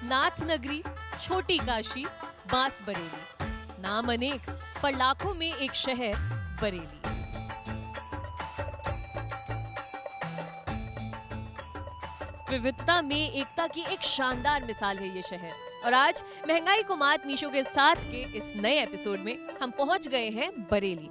नाथ नगरी, छोटी काशी, बांस बरेली, नाम अनेक पर लाखों में एक शहर बरेली। विविधता में एकता की एक शानदार मिसाल है ये शहर। और आज महंगाई को मात मीशो के साथ के इस नए एपिसोड में हम पहुंच गए हैं बरेली।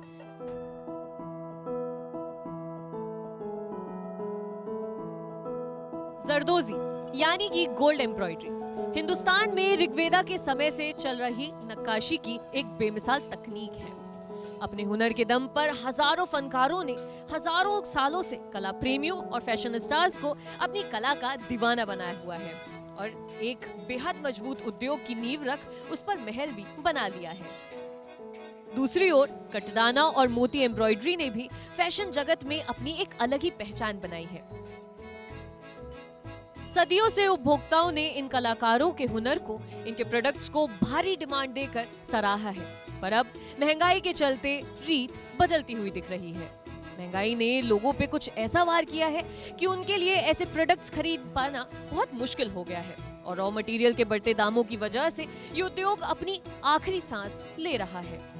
जरदोजी यानी कि गोल्ड एम्ब्रॉयडरी हिंदुस्तान में ऋग्वेदा के समय से चल रही नक्काशी की एक बेमिसाल तकनीक है। अपने हुनर के दम पर हजारों फनकारों ने हजारों सालों से कला प्रेमियों और फैशनिस्टास को अपनी कला का दीवाना बनाया हुआ है और एक बेहद मजबूत उद्योग की नींव रख उस पर महल भी बना लिया है। दूसरी ओर कटदाना और मोती एम्ब्रॉयडरी ने भी फैशन जगत में अपनी एक अलग ही पहचान बनाई है। सदियों से उपभोक्ताओं ने इन कलाकारों के हुनर को, इनके प्रोडक्ट्स को भारी डिमांड देकर सराहा है, पर अब महंगाई के चलते रीत बदलती हुई दिख रही है। महंगाई ने लोगों पे कुछ ऐसा वार किया है कि उनके लिए ऐसे प्रोडक्ट्स खरीद पाना बहुत मुश्किल हो गया है और रॉ मटेरियल के बढ़ते दामों की वजह से ये उद्योग अपनी आखिरी सांस ले रहा है।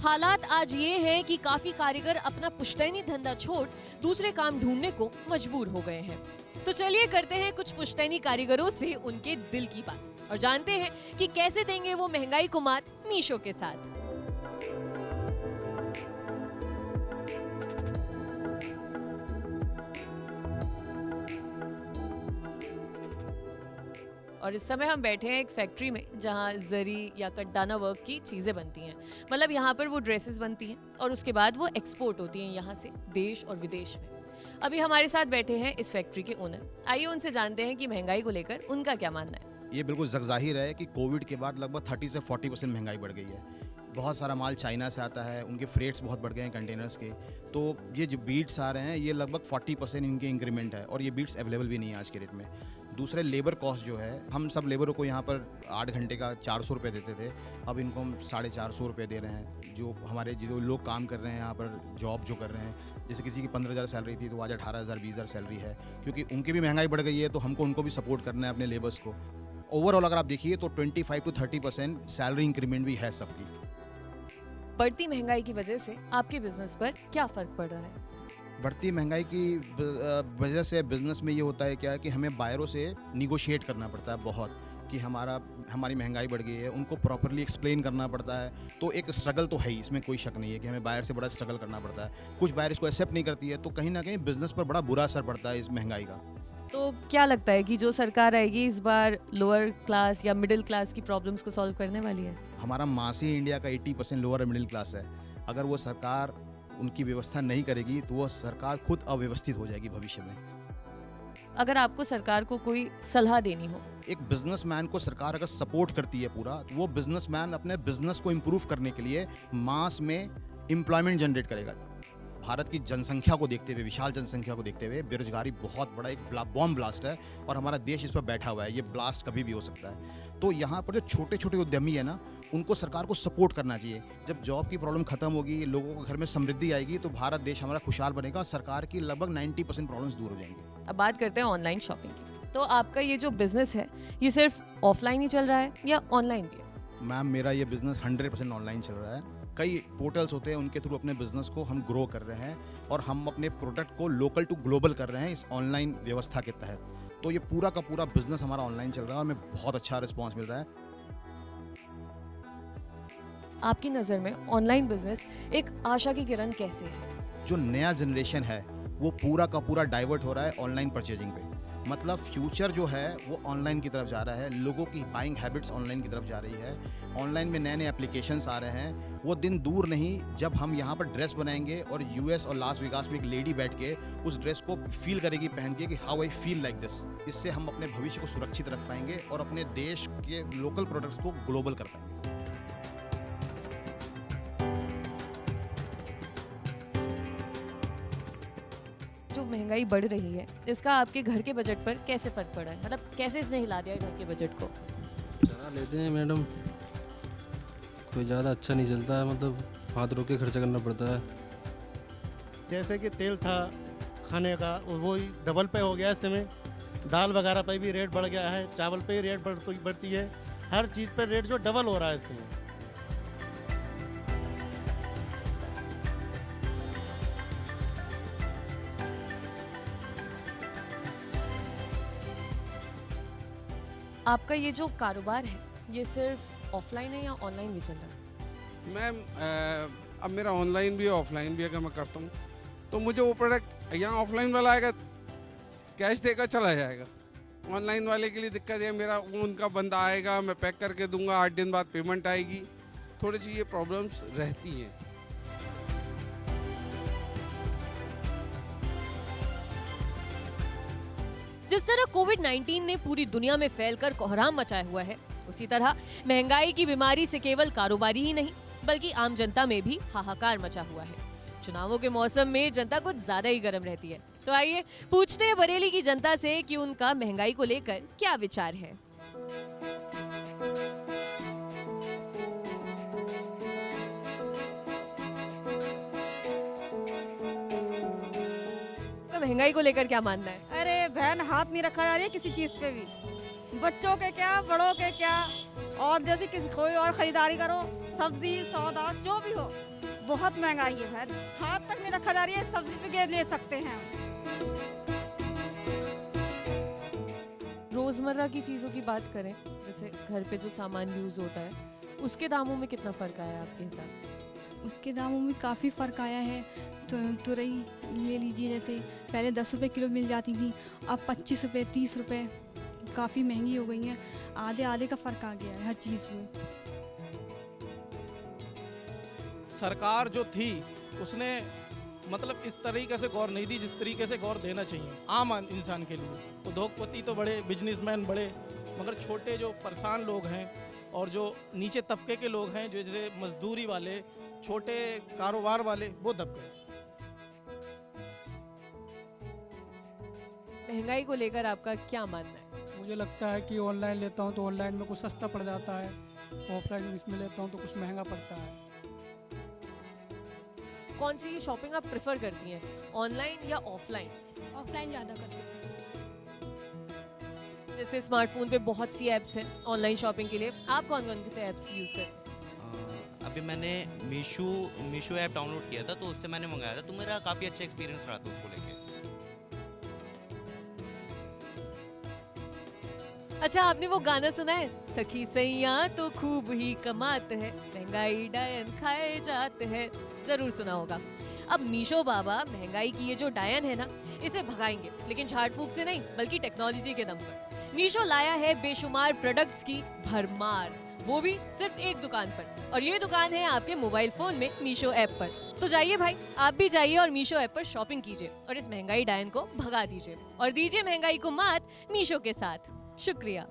हालात आज ये हैं कि काफी कारीगर अपना पुश्तैनी धंधा छोड़ दूसरे काम ढूंढने को मजबूर हो गए हैं। तो चलिए करते हैं कुछ पुश्तैनी कारीगरों से उनके दिल की बात और जानते हैं कि कैसे देंगे वो महंगाई को मात मीशो के साथ। और इस समय हम बैठे हैं एक फैक्ट्री में जहाँ जरी या कटदाना वर्क की चीज़ें बनती हैं। मतलब यहाँ पर वो ड्रेसेस बनती हैं और उसके बाद वो एक्सपोर्ट होती हैं यहाँ से देश और विदेश में। अभी हमारे साथ बैठे हैं इस फैक्ट्री के ओनर। आइए उनसे जानते हैं कि महंगाई को लेकर उनका क्या मानना है। ये बिल्कुल ज़ाहिर है कि कोविड के बाद लगभग 30 से 40% महंगाई बढ़ गई है। बहुत सारा माल चाइना से आता है, उनके फ्रेट्स बहुत बढ़ गए हैं कंटेनर्स के। तो ये जो बीट्स आ रहे हैं ये लगभग 40% इनके इंक्रीमेंट है और ये बीट्स अवेलेबल भी नहीं है आज के रेट में। दूसरे लेबर कॉस्ट जो है, हम सब लेबरों को यहाँ पर 8 घंटे का 400 रुपये देते थे, अब इनको हम 450 रुपये दे रहे हैं। जो हमारे जो लोग काम कर रहे हैं यहाँ पर, जॉब जो कर रहे हैं, जैसे किसी की 15,000 सैलरी थी तो आज 18,000 20,000 सैलरी है, क्योंकि उनकी भी महंगाई बढ़ गई है। तो हमको उनको भी सपोर्ट करना है अपने लेबर्स को। ओवरऑल अगर आप देखिए तो 25 to 30% सैलरी इंक्रीमेंट भी है सबकी। बढ़ती महंगाई की वजह से आपके बिजनेस पर क्या फर्क पड़ रहा है? बढ़ती महंगाई की वजह से बिज़नेस में ये होता है क्या है कि हमें बायरों से निगोशिएट करना पड़ता है बहुत, कि हमारी महंगाई बढ़ गई है, उनको प्रॉपरली एक्सप्लेन करना पड़ता है। तो एक स्ट्रगल तो है ही, इसमें कोई शक नहीं है कि हमें बायर से बड़ा स्ट्रगल करना पड़ता है। कुछ बायर इसको एक्सेप्ट नहीं करती है, तो कहीं ना कहीं बिज़नेस पर बड़ा बुरा असर पड़ता है इस महंगाई का। तो क्या लगता है कि जो सरकार आएगी इस बार लोअर क्लास या मिडिल क्लास की प्रॉब्लम्स को सॉल्व करने वाली है? हमारा मासी इंडिया का 80% लोअर मिडिल क्लास है। अगर वो सरकार उनकी व्यवस्था नहीं करेगी तो वो सरकार खुद अव्यवस्थित हो जाएगी भविष्य में। अगर आपको सरकार को कोई सलाह देनी हो? एक बिजनेसमैन को सरकार अगर सपोर्ट करती है पूरा, तो वो बिजनेसमैन अपने बिजनेस को इम्प्रूव करने के लिए मास में एम्प्लॉयमेंट जनरेट करेगा। भारत की जनसंख्या को देखते हुए, विशाल जनसंख्या को देखते हुए, बेरोजगारी बहुत बड़ा एक बॉम्ब ब्लास्ट है और हमारा देश इस पर बैठा हुआ है। ये ब्लास्ट कभी भी हो सकता है। तो यहाँ पर जो छोटे छोटे उद्यमी है ना, उनको सरकार को सपोर्ट करना चाहिए। जब जॉब की प्रॉब्लम खत्म होगी, लोगों को घर में समृद्धि आएगी, तो भारत देश हमारा खुशहाल बनेगा और सरकार की लगभग 90% प्रॉब्लम्स दूर हो जाएंगी। अब बात करते हैं ऑनलाइन शॉपिंग की। तो आपका ये जो बिजनेस है ये सिर्फ ऑफलाइन ही चल रहा है या ऑनलाइन भी? मैम, मेरा ये बिजनेस 100% ऑनलाइन चल रहा है। कई पोर्टल्स होते हैं, उनके थ्रू अपने बिजनेस को हम ग्रो कर रहे हैं और हम अपने प्रोडक्ट को लोकल टू ग्लोबल कर रहे हैं इस ऑनलाइन व्यवस्था के तहत। तो ये पूरा का पूरा बिजनेस हमारा ऑनलाइन चल रहा है और हमें बहुत अच्छा रिस्पॉन्स मिल रहा है। आपकी नज़र में ऑनलाइन बिजनेस एक आशा की किरण कैसे है? जो नया जनरेशन है वो पूरा का पूरा डाइवर्ट हो रहा है ऑनलाइन परचेजिंग पे। मतलब फ्यूचर जो है वो ऑनलाइन की तरफ जा रहा है। लोगों की बाइंग हैबिट्स ऑनलाइन की तरफ जा रही है। ऑनलाइन में नए नए एप्लीकेशंस आ रहे हैं। वो दिन दूर नहीं जब हम यहाँ पर ड्रेस बनाएंगे और यूएस और लास वेगास में एक लेडी बैठ के उस ड्रेस को फील करेगी पहन के कि how I feel like this. इससे हम अपने भविष्य को सुरक्षित रख पाएंगे और अपने देश के लोकल प्रोडक्ट्स को ग्लोबल कर पाएंगे। जो महंगाई बढ़ रही है इसका आपके घर के बजट पर कैसे फर्क पड़ा है? मतलब कैसे इसने हिला दिया घर के बजट को? चला लेते हैं मैडम, कोई ज़्यादा अच्छा नहीं चलता है, मतलब हाथ रोक के खर्चा करना पड़ता है। जैसे कि तेल था खाने का वो ही डबल पे हो गया इस समय, दाल वगैरह पे भी रेट बढ़ गया है, चावल पे ही रेट बढ़ती है, हर चीज़ पे रेट जो डबल हो रहा है इस समय। आपका ये जो कारोबार है ये सिर्फ ऑफलाइन है या ऑनलाइन भी चल रहा है? मैम अब मेरा ऑनलाइन भी है ऑफलाइन भी अगर मैं करता हूँ तो मुझे वो प्रोडक्ट यहाँ ऑफलाइन वाला आएगा कैश देकर चला जाएगा। ऑनलाइन वाले के लिए दिक्कत है, मेरा वो उनका बंदा आएगा, मैं पैक करके दूंगा, 8 दिन बाद पेमेंट आएगी, थोड़ी सी ये प्रॉब्लम्स रहती हैं। जिस तरह कोविड-19 ने पूरी दुनिया में फैलकर कोहराम मचाया हुआ है, उसी तरह महंगाई की बीमारी से केवल कारोबारी ही नहीं बल्कि आम जनता में भी हाहाकार मचा हुआ है। चुनावों के मौसम में जनता कुछ ज्यादा ही गर्म रहती है, तो आइए पूछते हैं बरेली की जनता से कि उनका महंगाई को लेकर क्या विचार है। तो महंगाई को लेकर क्या मानना है? अरे बहन, हाथ नहीं रखा जा रही है किसी चीज़ पे भी, बच्चों के क्या बड़ों के क्या, और जैसे किसी कोई और खरीदारी करो, सब्जी सौदा जो भी हो, बहुत महंगाई है बहन, हाथ तक नहीं रखा जा रही है, सब्जी पे गेज ले सकते हैं हम। रोजमर्रा की चीजों की बात करें, जैसे घर पे जो सामान यूज होता है उसके दामों में कितना फर्क आया है आपके हिसाब से? उसके दामों में काफ़ी फ़र्क आया है। तो तुरई ले लीजिए, जैसे पहले 10 रुपये किलो मिल जाती थी, अब 25 रुपये 30 रुपये, काफ़ी महंगी हो गई हैं। आधे आधे का फ़र्क आ गया है हर चीज़ में। सरकार जो थी उसने मतलब इस तरीके से गौर नहीं दी जिस तरीके से गौर देना चाहिए आम इंसान के लिए। उद्योगपति तो बड़े, बिजनेसमैन बड़े, मगर छोटे जो परेशान लोग हैं और जो नीचे तबके के लोग हैं, जो जैसे मजदूरी वाले, छोटे कारोबार वाले, वो दब गए। महंगाई को लेकर आपका क्या मानना है? मुझे लगता है कि ऑनलाइन लेता हूँ तो ऑनलाइन में कुछ सस्ता पड़ जाता है, ऑफलाइन इसमें लेता हूँ तो कुछ महंगा पड़ता है। कौन सी शॉपिंग आप प्रेफर करती हैं, ऑनलाइन या ऑफलाइन? ऑफलाइन ज़्यादा करते हैं। जैसे स्मार्टफोन पे बहुत सी ऐप्स हैं ऑनलाइन शॉपिंग के लिए, आप कौन कौन से ऐप्स यूज़ करते हैं? अभी मैंने मीशो ऐप डाउनलोड किया था तो उससे मैंने मंगाया था, तो मेरा काफ़ी अच्छा एक्सपीरियंस रहा था उसको लेके। अच्छा, आपने वो गाना सुना है, सखी सैया तो खूब ही कमाते हैं, महंगाई डायन खाए जाते हैं? जरूर सुना होगा। अब मीशो बाबा महंगाई की ये जो डायन है ना, इसे भगाएंगे, लेकिन झाड़ फूक से नहीं बल्कि टेक्नोलॉजी के दम पर। मीशो लाया है बेशुमार प्रोडक्ट्स की भरमार, वो भी सिर्फ एक दुकान पर, और ये दुकान है आपके मोबाइल फोन में मीशो ऐप पर। तो जाइए भाई, आप भी जाइए और मीशो ऐप पर शॉपिंग कीजिए और इस महंगाई डायन को भगा दीजिए और दीजिए महंगाई को मात मीशो के साथ। शुक्रिया।